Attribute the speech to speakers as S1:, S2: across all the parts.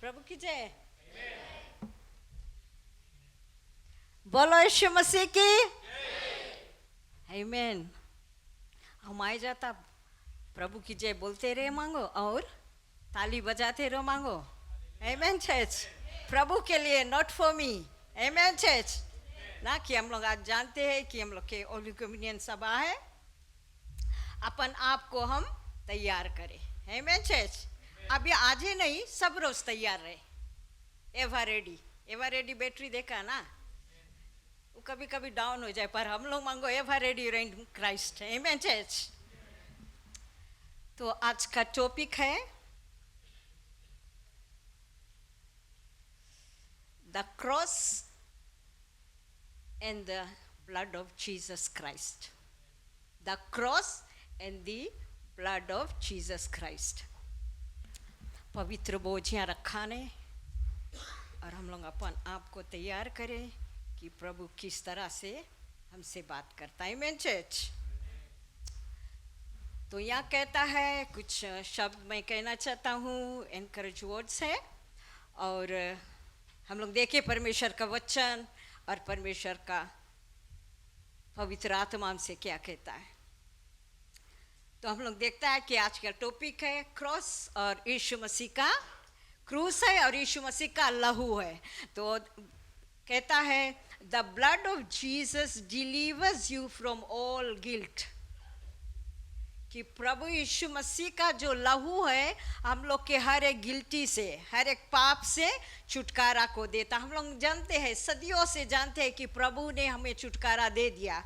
S1: प्रभु की जय। बोलो यीशु मसीह की। आमीन। हम आए जाता प्रभु की जय बोलते रहे मांगो और ताली बजाते रहो मांगो। आमीन चर्च। प्रभु के लिए, नॉट फॉर मी। आमीन चर्च। ना कि हम लोग आज जानते हैं कि हम लोग के होली कम्युनियन सभा है, अपन आप को हम तैयार करें। आमीन चर्च। अभी आज ही नहीं, सब रोज तैयार रहे। एवर रेडी बैटरी देखा ना, वो कभी कभी डाउन हो जाए, पर हम लोग मांगो एवर रेडी इन क्राइस्ट। आमीन चर्च। तो आज का टॉपिक है the cross and the blood of Jesus Christ. The cross and the blood of Jesus Christ. पवित्र बोझ यहाँ रखा ने और हम लोग अपन आप को तैयार करें कि प्रभु किस तरह से हमसे बात करता है। आमीन चर्च। तो यहाँ कहता है, कुछ शब्द मैं कहना चाहता हूँ, एनकरेज वर्ड्स है, और हम लोग देखें परमेश्वर का वचन और परमेश्वर का पवित्र आत्मा हमसे क्या कहता है। तो हम लोग देखता है कि आज का टॉपिक है क्रॉस, और यीशु मसीह का क्रूस है और यीशु मसीह का लहू है। तो कहता है the blood of Jesus delivers you from all guilt, कि प्रभु यीशु मसीह का जो लहू है हम लोग के हर एक गिल्टी से, हर एक पाप से छुटकारा को देता। हम लोग जानते हैं, सदियों से जानते हैं कि प्रभु ने हमें छुटकारा दे दिया,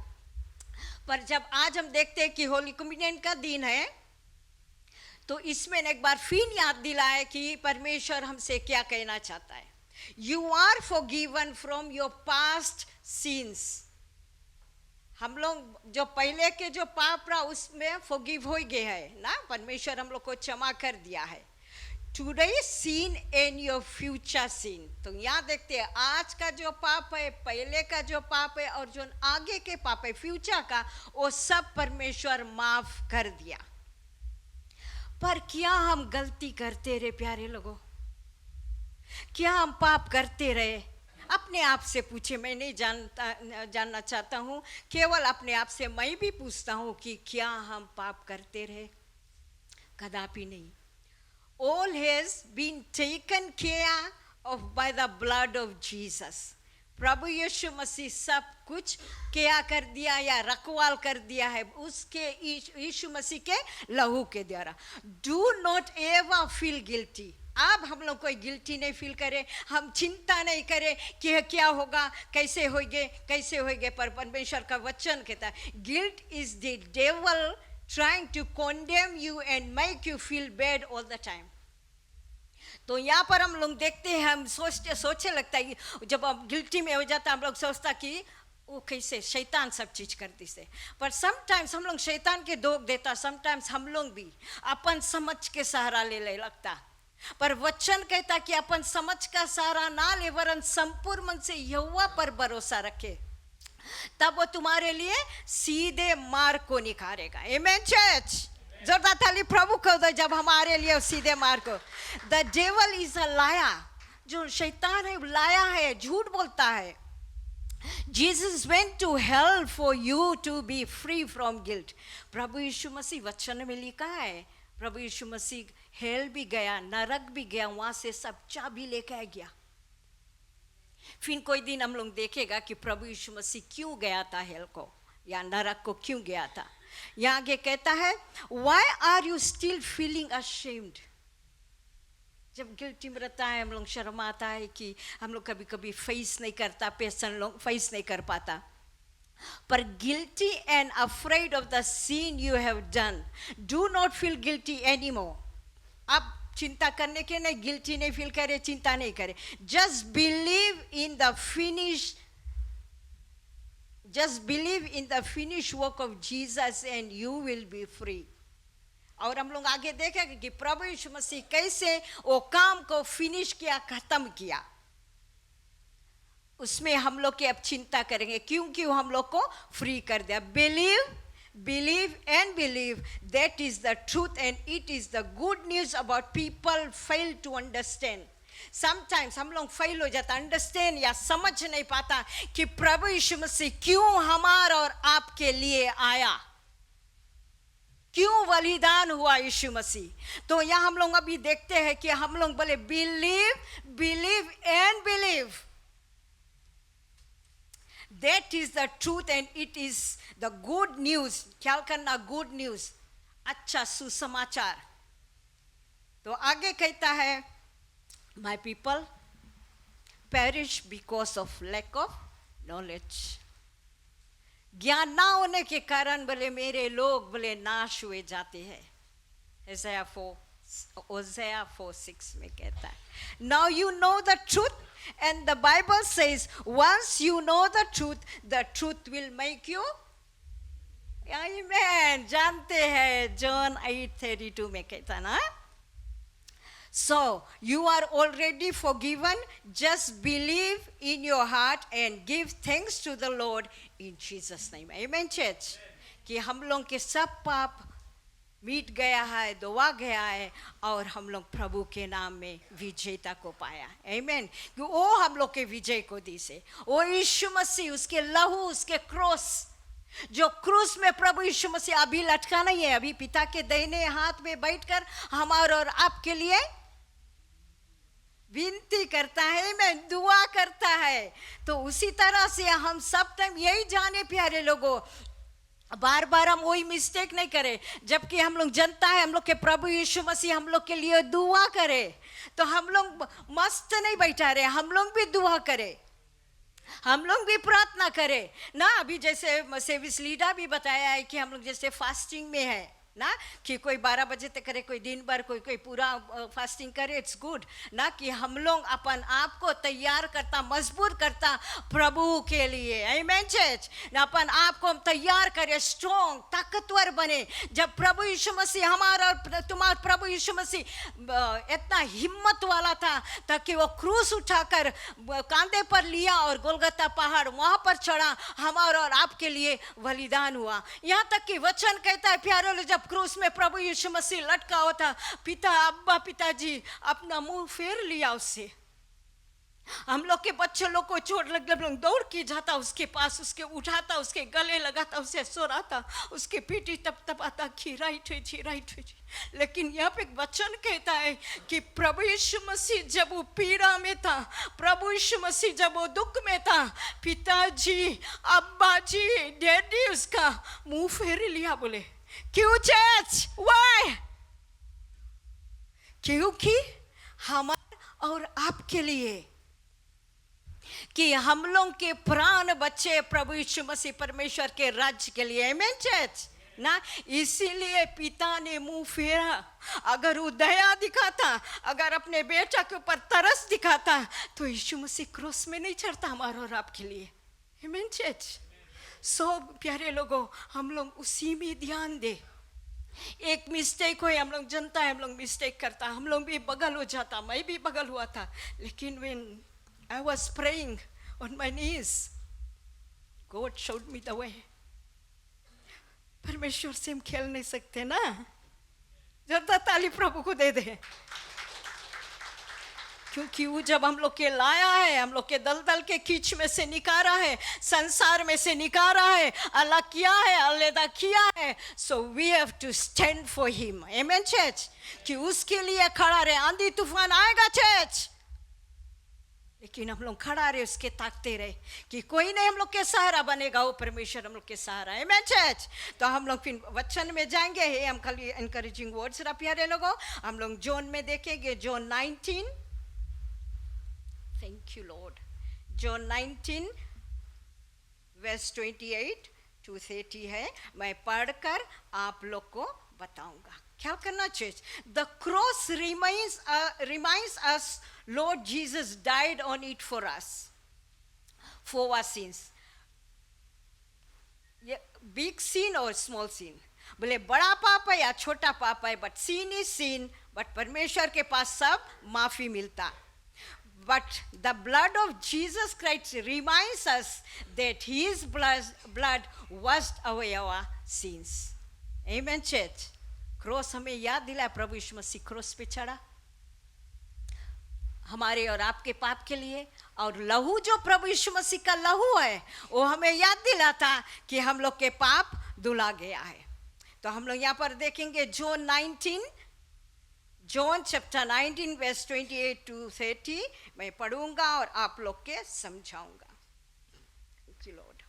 S1: पर जब आज हम देखते हैं कि होली कम्युनियन का दिन है, तो इसमें एक बार फिर याद दिलाए कि परमेश्वर हमसे क्या कहना चाहता है। You are forgiven from your past sins. हम लोग जो पहले के जो पाप रहा उसमें फॉरगिव हो गए हैं ना, परमेश्वर हम लोग को क्षमा कर दिया है। Today sin and your future sin. तो यहाँ देखते हैं आज का जो पाप है, पहले का जो पाप है और जो आगे के पाप है फ्यूचर का, वो सब परमेश्वर माफ कर दिया। पर क्या हम गलती करते रहे प्यारे लोगों? क्या हम पाप करते रहे? अपने आप से पूछे। मैं नहीं जानना चाहता हूँ, केवल अपने आप से मैं भी पूछता हूँ कि क्या हम पाप करते रहे? कदापि नहीं। All has been taken care of by the blood of Jesus. प्रभु यीशु मसीह सब कुछ क्या कर दिया या रखवाल कर दिया है उसके यीशु मसीह के लहू के द्वारा। Do not ever feel guilty. अब हम लोग कोई गिल्टी नहीं फील करें, हम चिंता नहीं करें कि क्या होगा, कैसे होगे, पर परमेश्वर का वचन कहता है guilt is the devil trying to condemn you and make you feel bad all the time. तो यहाँ पर हम लोग देखते हैं, हम सोचे लगता है कि जब हम गिल्टी में हो जाता हम लोग सोचता कि वो कैसे शैतान सब चीज करती से, पर समटाइम्स हम लोग शैतान के दोष देता, समटाइम्स हम लोग भी अपन समझ के सहारा ले लगता। पर वचन कहता कि अपन समझ का सहारा ना ले, वरन संपूर्ण मन से यहोवा पर भरोसा रखे, तब वो तुम्हारे लिए सीधे मार्ग को निखारेगा। आमीन चर्च। जोरदार ताली प्रभु को दो जब हमारे लिए सीधे मार्ग को। The devil is a liar. जो शैतान है लाया है, झूठ बोलता है। Jesus went to hell for you to be free from guilt. प्रभु यीशु मसीह वचन में लिखा है, प्रभु यीशु मसीह हेल भी गया, नरक भी गया, वहां से सब चाबी लेकर गया। फिर कोई दिन हम लोग देखेगा कि प्रभु यीशु मसीह क्यों गया था हेल को या नरक को क्यों गया था। यहाँ आगे कहता है Why are you still feeling ashamed? जब गिल्टी में रहता है हम लोग शर्म आता है कि हम लोग कभी कभी फेस नहीं करता, पेशेंट लोग फेस नहीं कर पाता। पर guilty and afraid of the sin you have done, do not feel guilty anymore. अब चिंता करने के नहीं, गिल्टी नहीं फील करे, चिंता नहीं करे। Just believe in the finished work of Jesus and you will be free. और हम लोग आगे देखेंगे कि प्रभु यीशु मसीह कैसे वो काम को फिनिश किया, खत्म किया। उसमें हम लोग की अब चिंता करेंगे क्योंकि वो हम लोग को फ्री कर दिया। Believe and believe, that is the truth and it is the good news about people fail to understand. Sometimes हम लोग फेल हो जाता, अंडरस्टैंड या समझ नहीं पाता कि प्रभु यीशु मसीह क्यों हमारा और आपके लिए आया, क्यों बलिदान हुआ यीशु मसीह। तो यहाँ हम लोग अभी देखते हैं कि हम लोग बोले believe believe and believe, that is the truth and it is the good news. ख्याल करना, गुड न्यूज, अच्छा सुसमाचार। तो आगे कहता है, my people perish because of lack of knowledge. ज्ञान ना होने के कारण बोले मेरे लोग बोले नाश हुए जाते हैं। Isaiah 4:6 में कहता है, now you know the truth and the Bible says once you know the truth will make you, amen, जानते हैं, John 8:32 में कहता है ना। So you are already forgiven, just believe in your heart and give thanks to the Lord in Jesus name, amen church। कि हम लोग के सब पाप मिट गया है, धोआ गया है, और हम लोग प्रभु के नाम में विजेता को पाया, आमेन। कि वो हम लोग के विजय को दी से, वो यीशु मसीह, उसके लहू, उसके क्रोस, जो क्रूस में प्रभु यीशु मसीह अभी लटका नहीं है, अभी पिता के दाहिने हाथ में बैठकर हमारे और आपके लिए विनती करता है, मैं दुआ करता है। तो उसी तरह से हम सब टाइम यही जाने प्यारे लोगों, बार बार हम वही मिस्टेक नहीं करें। जबकि हम लोग जनता है, हम लोग के प्रभु यीशु मसीह हम लोग के लिए दुआ करे, तो हम लोग मस्त नहीं बैठा रहे, हम लोग भी दुआ करें, हम लोग भी प्रार्थना करें ना। अभी जैसे सर्विस लीडर भी बताया है कि हम लोग जैसे फास्टिंग में है ना, कि कोई 12 बजे तक करे, कोई दिन भर, कोई पूरा फास्टिंग करे, इट्स गुड ना। कि हम लोग अपन आप को तैयार करता, मजबूत करता प्रभु के लिए, आमेन चर्च। अपन आप को हम तैयार करें, स्ट्रॉन्ग, ताकतवर बने। जब प्रभु यीशु मसीह हमारा और तुम्हारा प्रभु यीशु मसीह इतना हिम्मत वाला था ताकि वो क्रूस उठाकर कांधे पर लिया और गोलगत्ता पहाड़ वहां पर चढ़ा, हमारा और आपके लिए बलिदान हुआ। यहाँ तक कि वचन कहता है प्यारे लोग, जब क्रूस में प्रभु यीशु मसीह लटका हुआ था, पिताजी अपना मुंह फेर लिया उससे। हम लोग के बच्चे लोग को चोट लग लोग दौड़ के जाता उसके पास, उसके उठाता, उसके गले लगाता, उसे सोराता, उसके पीठी तपतपाता कि राइट है जी, राइट है जी। लेकिन यहाँ पे वचन कहता है कि प्रभु यीशु मसीह जब वो पीड़ा में था, प्रभु यीशु मसीह जब वो दुख में था, पिताजी, अब्बा जी, डैडी उसका मुंह फेर लिया। बोले क्यों चर्च? वाई? क्योंकि हमारे और आपके लिए, कि हम लोग के प्राण बच्चे प्रभु यीशु मसीह परमेश्वर के राज्य के लिए, आमेन चर्च ना। इसीलिए पिता ने मुंह फेरा। अगर वो दया दिखाता, अगर अपने बेटा के ऊपर तरस दिखाता, तो यीशु मसीह क्रूस में नहीं चढ़ता हमारे और आपके लिए, आमेन चर्च। सो प्यारे लोगों, हम लोग उसी में ध्यान दे। एक मिस्टेक हो, हम लोग जनता है, हम लोग मिस्टेक करता, हम लोग भी बगल हो जाता, मैं भी बगल हुआ था। लेकिन when I was praying on my knees, God showed me the way। परमेश्वर से हम खेल नहीं सकते ना, जनता ताली प्रभु को दे दे। क्योंकि वो जब हम लोग के लाया है, हम लोग के दलदल के कीच में से निकाला है, संसार में से निकाला है, अलग किया है, अलग किया है। So we have to stand for him, amen church. कि उसके लिए खड़ा रहे। आंधी तूफान आएगा चर्च, लेकिन हम लोग खड़ा रहे, उसके ताकते रहे कि कोई नहीं हम लोग के सहारा बनेगा, वो परमेश्वर हम लोग के सहारा है, आमेन चर्च। तो हम लोग फिर वचन में जाएंगे। हम खाली एनकरेजिंग वर्ड्स रहा प्यारे लोगों। हम लोग जोन में देखेंगे, John 19, thank you Lord, John 19 verse 28 to 30 है। मैं पढ़कर आप लोग को बताऊंगा। क्या करना चाहिए? The cross reminds us Lord Jesus died on it for us, for our sins. Big sin or small sin, बोले बड़ा पाप है या छोटा पाप है, but sin is sin, but परमेश्वर के पास सब माफी मिलता। But the blood of Jesus Christ reminds us that his blood washed away our sins, amen church। Cross हमें याद दिलाया, प्रभु यीशु मसीह क्रॉस पे चढ़ा, हमारे और आपके पाप के लिए, और लहू जो प्रभु यीशु मसीह का लहू है वो हमें याद दिलाता कि हम लोग के पाप धुला गया है। तो हम लोग यहाँ पर देखेंगे जॉन चैप्टर 19 वर्स 28 to 30 मैं पढ़ूंगा और आप लोग के समझाऊंगा। लॉर्ड,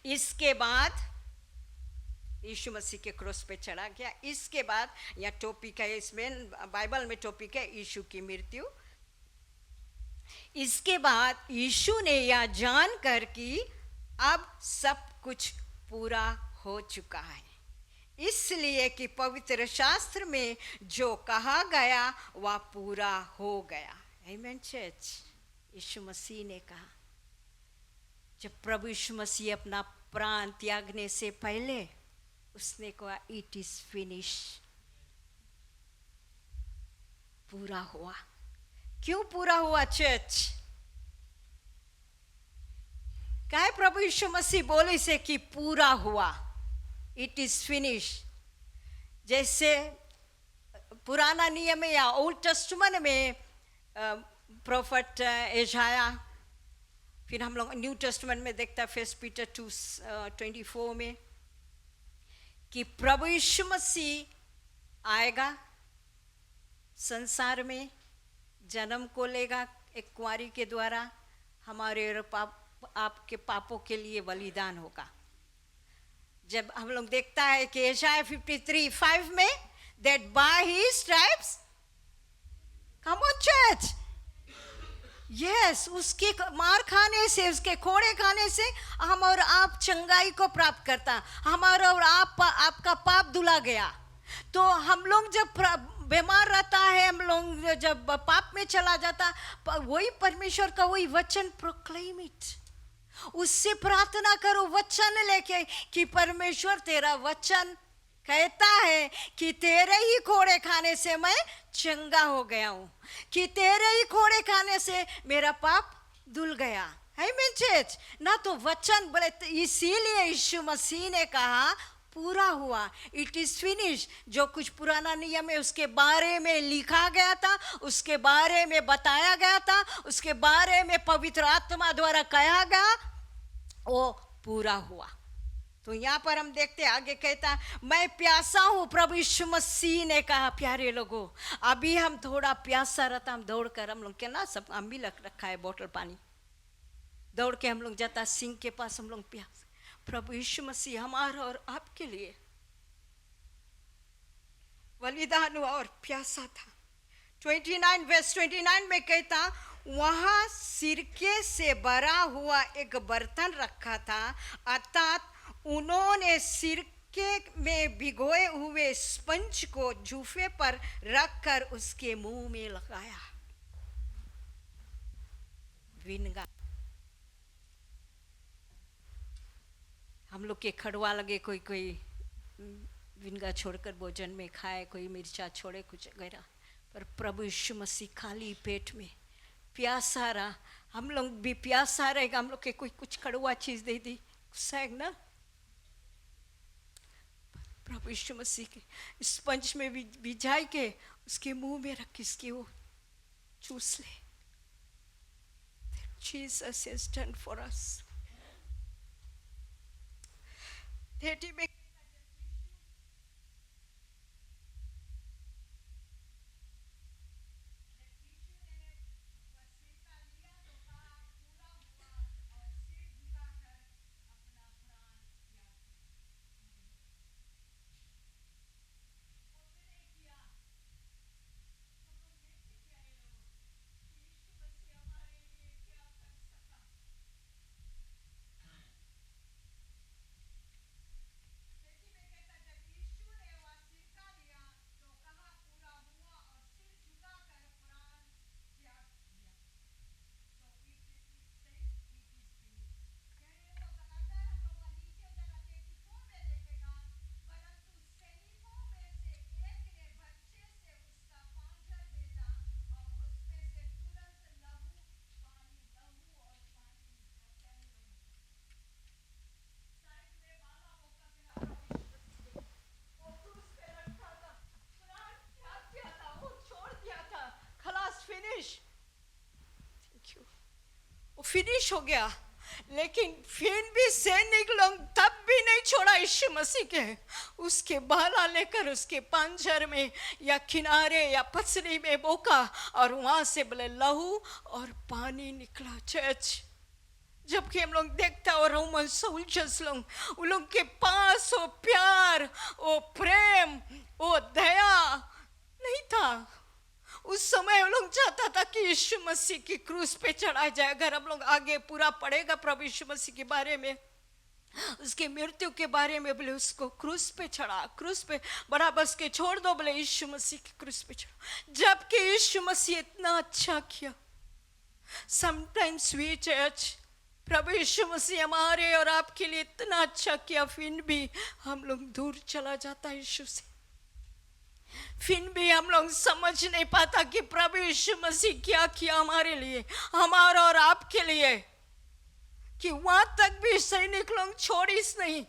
S1: इसके बाद यीशु मसीह के क्रूस पे चढ़ा गया। इसके बाद यह टॉपिक है, इसमें बाइबल में टॉपिक है यीशु की मृत्यु। इसके बाद यीशु ने यह जानकर कि अब सब कुछ पूरा हो चुका है, इसलिए कि पवित्र शास्त्र में जो कहा गया वह पूरा हो गया। आमीन चर्च। यीशु मसीह ने कहा, जब प्रभु यीशु मसीह अपना प्राण त्यागने से पहले उसने कहा इट इज फिनिश, पूरा हुआ। क्यों पूरा हुआ चर्च? कहे प्रभु यीशु मसीह बोले से कि पूरा हुआ, इट इज फिनिश। जैसे पुराना नियम में या ओल्ड टेस्टमेंट में प्रोफेट यशाया, फिर हम लोग न्यू टेस्टमेंट में देखता है फर्स्ट पीटर 2:24 में कि प्रभु यीशु मसीह आएगा, संसार में जन्म को लेगा एक कुंवारी के द्वारा, हमारे और आपके पापों के लिए बलिदान होगा। जब हम लोग देखता है कि यशाया 53:5 में that by his stripes, come on church, yes, उसके मार खाने से, उसके कोड़े खाने से हम और आप चंगाई को प्राप्त करता, हमारा और आपका पाप धुला गया। तो हम लोग जब बीमार रहता है, हम लोग जब पाप में चला जाता, वही परमेश्वर का वही वचन प्रोक्लेम इट, उससे प्रार्थना करो वचन लेके कि परमेश्वर तेरा वचन कहता है कि तेरे ही कोड़े खाने से मैं चंगा हो गया हूँ, कि तेरे ही कोड़े खाने से मेरा पाप धुल गया है। चर्च ना तो वचन बोले, इसीलिए यीशु मसीह ने कहा पूरा हुआ, इट इज फिनिश। जो कुछ पुराना नियम है उसके बारे में लिखा गया था, उसके बारे में बताया गया था, उसके बारे में पवित्र आत्मा द्वारा कहा गया, वो पूरा हुआ। तो यहाँ पर हम देखते आगे कहता, मैं प्यासा हूँ, प्रभु यीशु मसीह ने कहा। प्यारे लोगों, अभी हम थोड़ा प्यासा रहता, हम दौड़ कर, हम लोग के ना सब हम भी रखा है बोतल पानी, दौड़ के हम लोग जाता सिंह के पास, हम लोग प्यास, प्रभु यीशु मसीह हमारा और आपके लिए बलिदान हुआ और प्यासा था। 29 वर्स 29 में कहता, वहाँ सिरके से भरा हुआ एक बर्तन रखा था, अर्थात उन्होंने सिरके में भिगोए हुए स्पंज को जूफे पर रखकर उसके मुंह में लगाया। विनगा, हम लोग के खड़वा लगे, कोई कोई विनगा छोड़कर भोजन में खाए, कोई मिर्चा छोड़े कुछ वगैरह, पर प्रभु यीशु मसीह खाली पेट में प्यासा रहा। हम लोग भी प्यासा रहेगा, हम लोग के कोई कुछ कड़वा चीज दे दी, गुस्सा है ना। प्रभु यीशु मसीह के स्पंज में भिजाई के उसके मुंह में रख के इसके वो चूस ले। Jesus has done for us. 30 में फिनिश, थैंक यू, वो फिनिश हो गया। लेकिन फिर भी सैनिक लोग तब भी नहीं छोड़ा यीशु मसीह के। उसके भाला लेकर उसके पंजर में या किनारे या पसली में बोका और वहां से बोले लहू और पानी निकला। चर्च, जबकि हम लोग देखता और रोमन सोल्जर्स लोग, उन लोग के पास वो प्यार, वो प्रेम, वो दया नहीं था। उस समय हम लोग चाहता था कि यीशु मसीह की क्रूस पे चढ़ाया जाए। अगर हम लोग आगे पूरा पढ़ेगा प्रभु यीशु मसीह के बारे में, उसके मृत्यु के बारे में, बोले उसको क्रूस पे चढ़ा, क्रूस पे बराबर के छोड़ दो, बोले यीशु मसीह की क्रूस पे चढ़ो। जबकि यीशु मसीह इतना अच्छा किया। समटाइम्स वी चर्च, प्रभु यीशु मसीह हमारे और आपके लिए इतना अच्छा किया, फिर भी हम लोग दूर चला जाता है यीशु से। फिर भी हम लोग समझ नहीं पाता कि प्रभु यीशु मसीह क्या किया हमारे लिए, हमारा और आपके लिए, कि वहां तक भी सैनिक लोग छोड़ीस नहीं।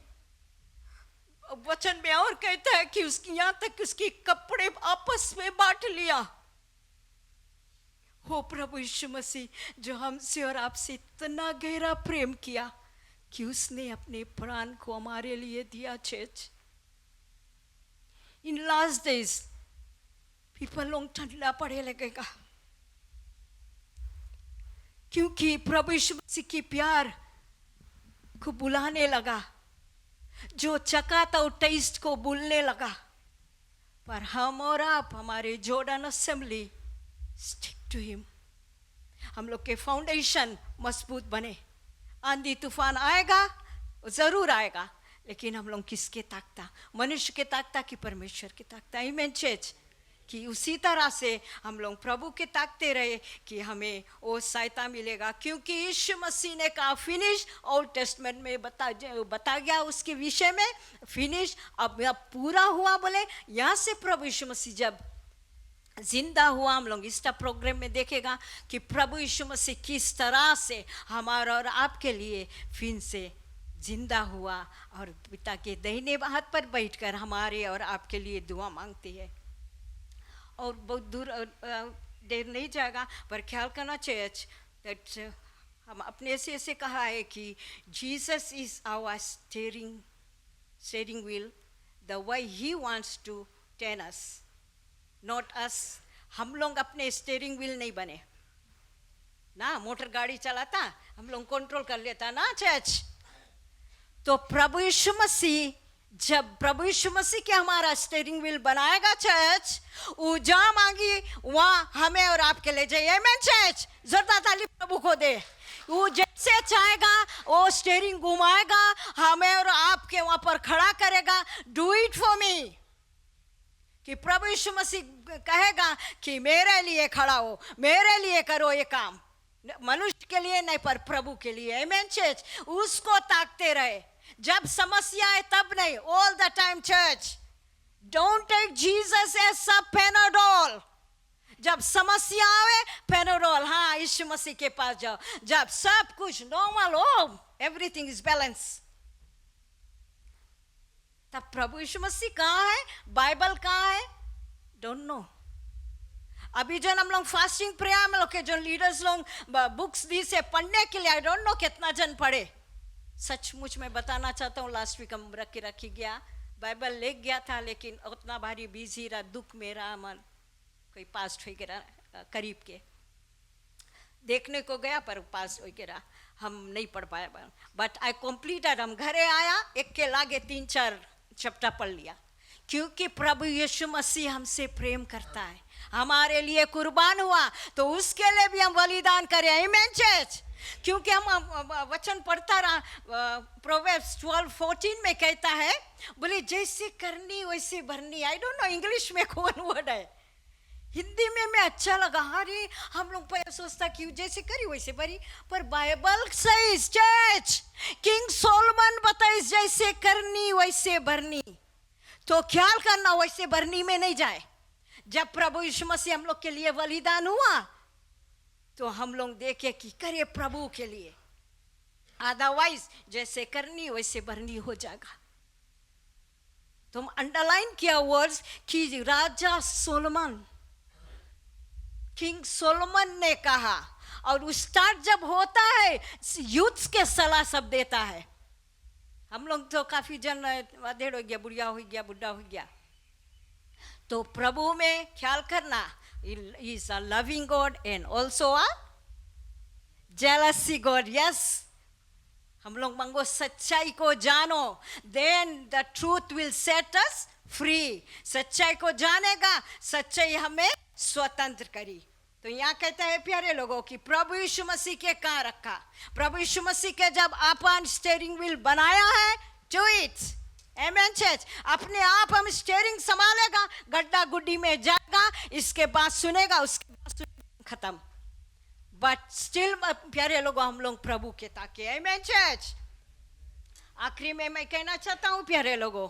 S1: वचन में और कहता है कि उसकी यहां तक उसके कपड़े आपस में बांट लिया। हो प्रभु यीशु मसीह जो हमसे और आपसे इतना गहरा प्रेम किया कि उसने अपने प्राण को हमारे लिए दिया। Church, in last days people लोग ठंडा पड़े लगेगा, क्योंकि प्रभु यीशु मसीह की प्यार को बुलाने लगा। जो चखा था वो टेस्ट को भूलने लगा। पर हम और आप, हमारे Jordan assembly, stick to him. हम लोग के फाउंडेशन मजबूत बने। आंधी तूफान आएगा, जरूर आएगा, लेकिन हम लोग किसके ताकता? मनुष्य के ताकता कि परमेश्वर के ताकता? आमीन चर्च, कि उसी तरह से हम लोग प्रभु के ताकते रहे कि हमें वो सहायता मिलेगा। क्योंकि यीशु मसीह ने कहा फिनिश, ओल्ड टेस्टमेंट में बता गया उसके विषय में फिनिश, अब पूरा हुआ। बोले यहाँ से प्रभु यीशु मसीह जब जिंदा हुआ, हम लोग इस प्रोग्राम में देखेगा कि प्रभु यीशु मसीह किस तरह से हमारा और आपके लिए फिर से जिंदा हुआ और पिता के दाहिने हाथ पर बैठकर हमारे और आपके लिए दुआ मांगती है। और बहुत दूर देर नहीं जाएगा, पर ख्याल करना चाहिए दैट हम अपने से ऐसे कहा है कि Jesus is our steering wheel, the way he wants to tend us, not us. हम लोग अपने स्टीयरिंग व्हील नहीं बने ना, मोटर गाड़ी चलाता हम लोग कंट्रोल कर लेता ना चर्च। तो प्रभु यीशु मसीह, जब प्रभु यीशु मसीह के हमारा स्टीयरिंग व्हील बनाएगा चर्च, वो जहाँ मांगी वहाँ हमें और आपके ले जाइए। आमीन चर्च, जोरदार ताली प्रभु को दे। वो जैसे चाहेगा वो स्टीयरिंग घुमाएगा, हमें और आपके वहाँ पर खड़ा करेगा। डू इट फॉर मी, कि प्रभु यीशु मसीह कहेगा कि मेरे लिए खड़ा हो, मेरे लिए करो ये काम, मनुष्य के लिए नहीं पर प्रभु के लिए। आमीन चर्च, उसको ताकते रहे। जब समस्या है तब नहीं, all the time church. Don't take Jesus as सब पेनाडोल। जब समस्या आवे पेनाडोल, हाँ यीशु मसीह के पास जाओ। जब सब कुछ नॉर्मल हो, एवरीथिंग इज बैलेंस, तब प्रभु यीशु मसीह कहाँ है? बाइबल कहाँ है? Don't know. अभी जो हम लोग फास्टिंग प्रेयर में लोग के जो लीडर्स लोग बुक्स दी से पढ़ने के लिए, आई डोंट नो कितना जन पढ़े। सचमुच मैं बताना चाहता हूँ, लास्ट वीक हम रखी गया, बाइबल ले गया था, लेकिन उतना भारी बिजी रहा, दुख मेरा मन कोई पास्ट हो गया करीब के, देखने को गया पर पास हो गया, हम नहीं पढ़ पाया। But I completed. हम घरे आया, एक के लागे 3-4 चैप्टर पढ़ लिया, क्योंकि प्रभु यीशु मसीह हमसे प्रेम करता है, हमारे लिए कुर्बान हुआ, तो उसके लिए भी हम बलिदान करें। आमीन चर्च, क्योंकि हम वचन पढ़ता रहा, प्रोवेर्ब्स 12:14 में कहता है, बोले जैसे करनी वैसे भरनी। आई डोंट नो इंग्लिश में कौन वर्ड है, हिंदी में मैं अच्छा लगा। अरे हम लोग पहले सोचता कि जैसे करी वैसे भरी, पर Bible says church, king Solomon बताइए जैसे करनी वैसे भरनी। तो ख्याल करना वैसे भरनी में नहीं जाए। जब प्रभु यीशु मसीह हम लोग के लिए बलिदान हुआ, तो हम लोग देखे कि करे प्रभु के लिए, अदरवाइज जैसे करनी वैसे भरनी हो जाएगा। तुम अंडरलाइन किया वर्ड्स कि राजा सोलोमन किंग सोलोमन ने कहा, और उस स्टार्ट जब होता है यूथ के सलाह सब देता है। हम लोग तो काफी जन अधेड़ हो गया, बुढ़िया हो गया, बुढ़ा हो गया, तो प्रभु में ख्याल करना, is a loving God and also a jealousy God. Yes, हम लोग मांगो सच्चाई को जानो, then the truth will set us free. सच्चाई को जानेगा, सच्चाई हमें स्वतंत्र करी। तो यहाँ कहते हैं प्यारे लोगों की प्रभु यीशु मसीह के कहाँ रखा? प्रभु यीशु मसीह के जब अपन स्टीयरिंग व्हील बनाया है, टू इट आमेन चर्च, अपने आप हम स्टीयरिंग संभालेगा, गड्ढा गुड्डी में जाएगा, इसके बाद सुनेगा, उसके बाद सुनेगा, खत्म। बट स्टिल प्यारे लोगों, हम लोग प्रभु के ताके, आमेन चर्च। आखिरी में मैं कहना चाहता हूँ प्यारे लोगों,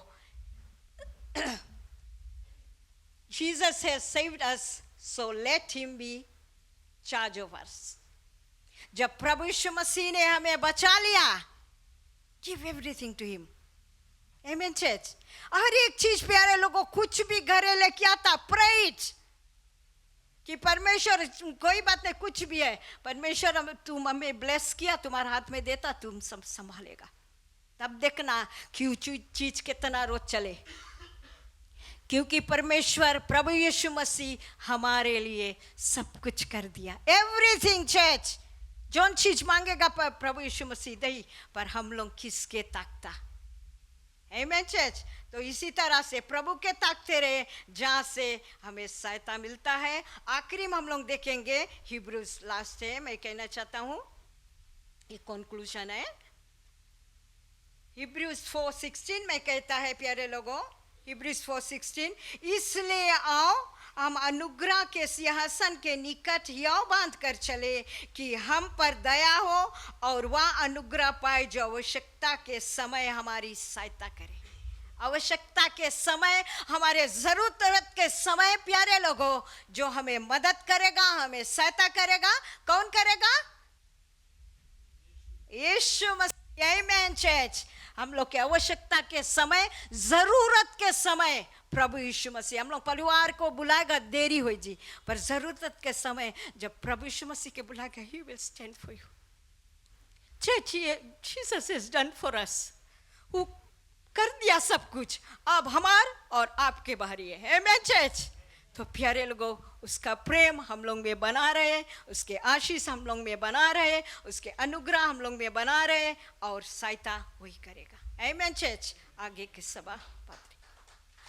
S1: Jesus has saved us, so let him be charge of us. जब प्रभु यीशु मसीह ने हमें बचा लिया, give everything to him. Amen church. हर एक चीज प्यारे लोगों, कुछ भी घरे लेके आता, pray it कि परमेश्वर, कोई बात नहीं, कुछ भी है, परमेश्वर तुम हमें ब्लेस किया, तुम्हारे हाथ में देता, तुम सब संभालेगा। तब देखना क्यों चीज कितना रोज चले, क्योंकि परमेश्वर प्रभु यीशु मसीह हमारे लिए सब कुछ कर दिया। एवरीथिंग चर्च, जोन चीज मांगेगा प्रभु यीशु मसीह दही, पर हम लोग किसके ताकता? आमेन चर्च। तो इसी तरह से प्रभु के ताकते रहे, जहाँ से हमें सहायता मिलता है। आखिरी में हम लोग देखेंगे हिब्रूज, लास्ट है, मैं कहना चाहता हूँ, ये कंक्लूजन है। हिब्रूज 4:16 में कहता है प्यारे लोगों, हिब्रूज 4:16, इसलिए आओ हम अनुग्रह के सिंहासन के निकट यों बांध कर चले कि हम पर दया हो और वह अनुग्रह पाए जो आवश्यकता के समय हमारी सहायता करे। आवश्यकता के समय, हमारे जरूरत के समय प्यारे लोगों, जो हमें मदद करेगा, हमें सहायता करेगा, कौन करेगा? यीशु मसीह। आमेन चर्च। हम लोग के आवश्यकता के समय, जरूरत के समय प्रभु यीशु मसीह, हम लोग परिवार को बुलाएगा, देरी हो जी, पर जरूरत के समय जब प्रभु यीशु मसीह के बुलाएगा, he will stand for you. Church, Jesus has done for us. वो कर दिया सब कुछ, अब हमार और आपके बाहरी है। आमेन चर्च। तो प्यारे लोगों, उसका प्रेम हम लोग में बना रहे, उसके आशीष हम लोग में बना रहे, उसके अनुग्रह हम लोग में बना रहे, और सहायता वही करेगा। आमेन चर्च। आगे की सभा